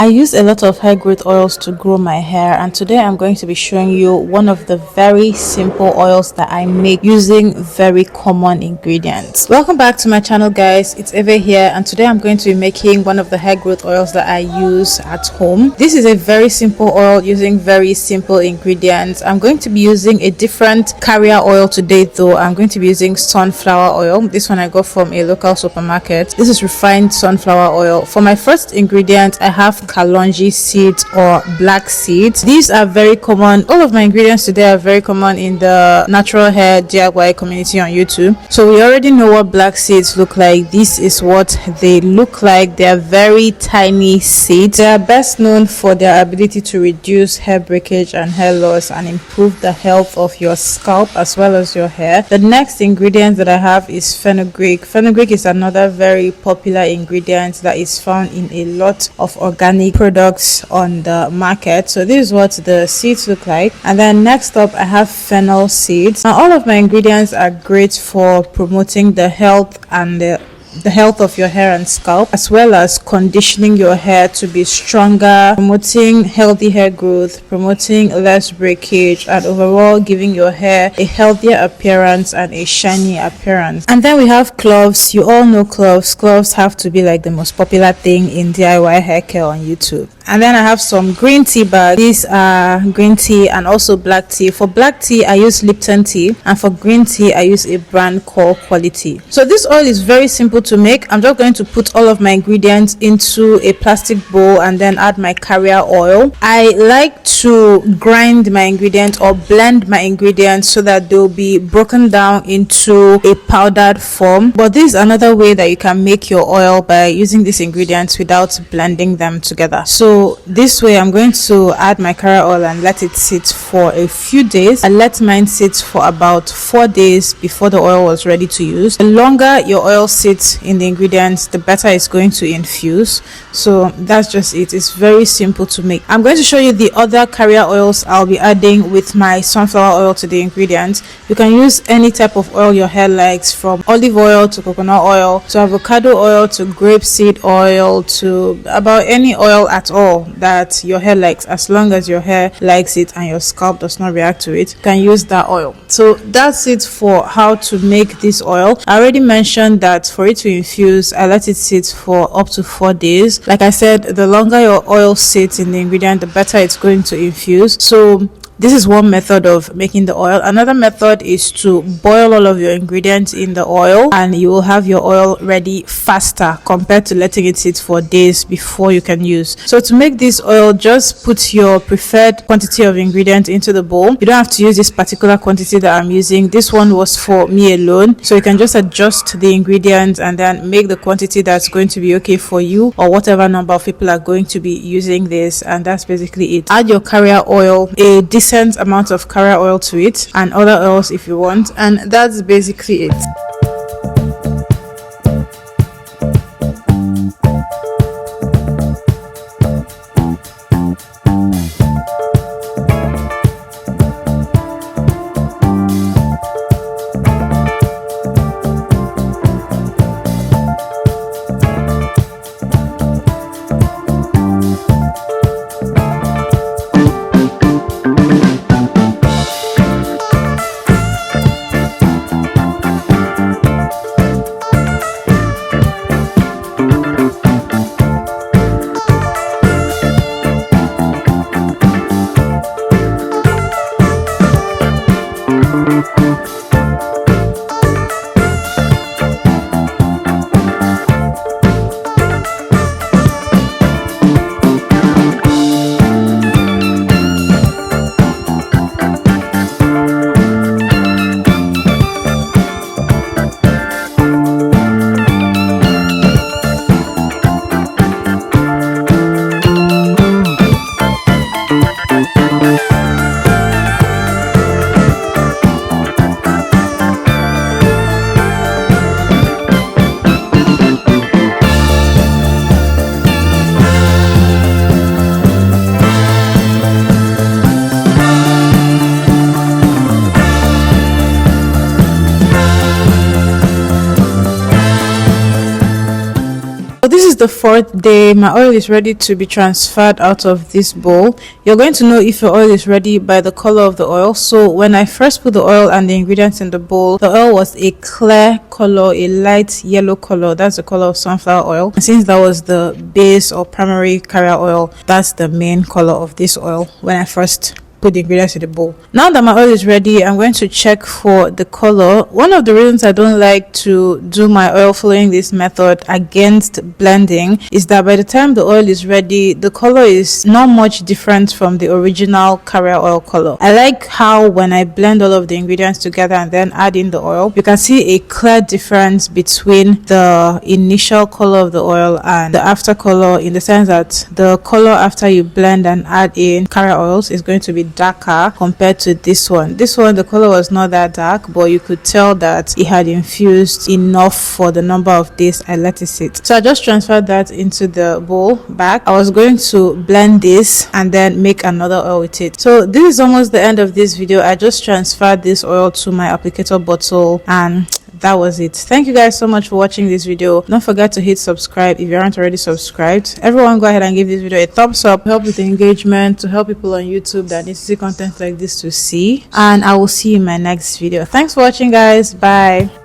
I use a lot of hair growth oils to grow my hair, and today I'm going to be showing you one of the very simple oils that I make using very common ingredients. Welcome back to my channel, guys. It's Eve here, and today I'm going to be making one of the hair growth oils that I use at home. This is a very simple oil using very simple ingredients. I'm going to be using a different carrier oil today though. I'm going to be using sunflower oil. This one I got from a local supermarket. This is refined sunflower oil. For my first ingredient, I have kalonji seeds or black seeds. These are very common. All of my ingredients today are very common in the natural hair DIY community on YouTube. So we already know what black seeds look like. This is what they look like. They are very tiny seeds. They are best known for their ability to reduce hair breakage and hair loss and improve the health of your scalp as well as your hair. The next ingredient that I have is fenugreek. Fenugreek is another very popular ingredient that is found in a lot of organic products on the market. So this is what the seeds look like. And then next up I have fennel seeds. Now all of my ingredients are great for promoting the health and the health of your hair and scalp, as well as conditioning your hair to be stronger, promoting healthy hair growth, promoting less breakage, and overall giving your hair a healthier appearance and a shiny appearance. And then we have cloves. You all know cloves. Cloves have to be like the most popular thing in DIY hair care on YouTube. And then I have some green tea bags. These are green tea and also black tea. For black tea I use Lipton tea, and for green tea I use a brand called Quality. So this oil is very simple to make. I'm just going to put all of my ingredients into a plastic bowl and then add my carrier oil. I like to grind my ingredients or blend my ingredients so that they'll be broken down into a powdered form. But this is another way that you can make your oil by using these ingredients without blending them together. So this way I'm going to add my carrier oil and let it sit for a few days. I let mine sit for about 4 days before the oil was ready to use. The longer your oil sits in the ingredients, the better it's going to infuse. So that's just it. It's very simple to make. I'm going to show you the other carrier oils I'll be adding with my sunflower oil to the ingredients. You can use any type of oil your hair likes, from olive oil to coconut oil to avocado oil to grapeseed oil to about any oil at all that your hair likes. As long as your hair likes it and your scalp does not react to it, you can use that oil. So that's it for how to make this oil. I already mentioned that for it to infuse, I let it sit for up to 4 days. Like I said, the longer your oil sits in the ingredient, the better it's going to infuse. So this is one method of making the oil. Another method is to boil all of your ingredients in the oil, and you will have your oil ready faster compared to letting it sit for days before you can use. So to make this oil, just put your preferred quantity of ingredients into the bowl. You don't have to use this particular quantity that I'm using. This one was for me alone. So you can just adjust the ingredients and then make the quantity that's going to be okay for you or whatever number of people are going to be using this. And that's basically it. Add your carrier oil, a decent amount of carrier oil to it, and other oils if you want, and that's basically it. the 4th day, my oil is ready to be transferred out of this bowl. You're going to know if your oil is ready by the color of the oil. So when I first put the oil and the ingredients in the bowl, the oil was a clear color, a light yellow color. That's the color of sunflower oil. And since that was the base or primary carrier oil, that's the main color of this oil when I first put the ingredients in the bowl. Now that my oil is ready, I'm going to check for the color. One of the reasons I don't like to do my oil following this method against blending is that by the time the oil is ready, the color is not much different from the original carrier oil color. I like how when I blend all of the ingredients together and then add in the oil, you can see a clear difference between the initial color of the oil and the after color, in the sense that the color after you blend and add in carrier oils is going to be darker compared to this one. This one, the color was not that dark, but you could tell that it had infused enough for the number of days I let it sit. So I just transferred that into the bowl back. I was going to blend this and then make another oil with it. So this is almost the end of this video. I just transferred this oil to my applicator bottle, and that was it. Thank you guys so much for watching this video. Don't forget to hit subscribe if you aren't already subscribed. Everyone go ahead and give this video a thumbs up, help with the engagement, to help people on YouTube that need to see content like this to see. And I will see you in my next video. Thanks for watching, guys. Bye.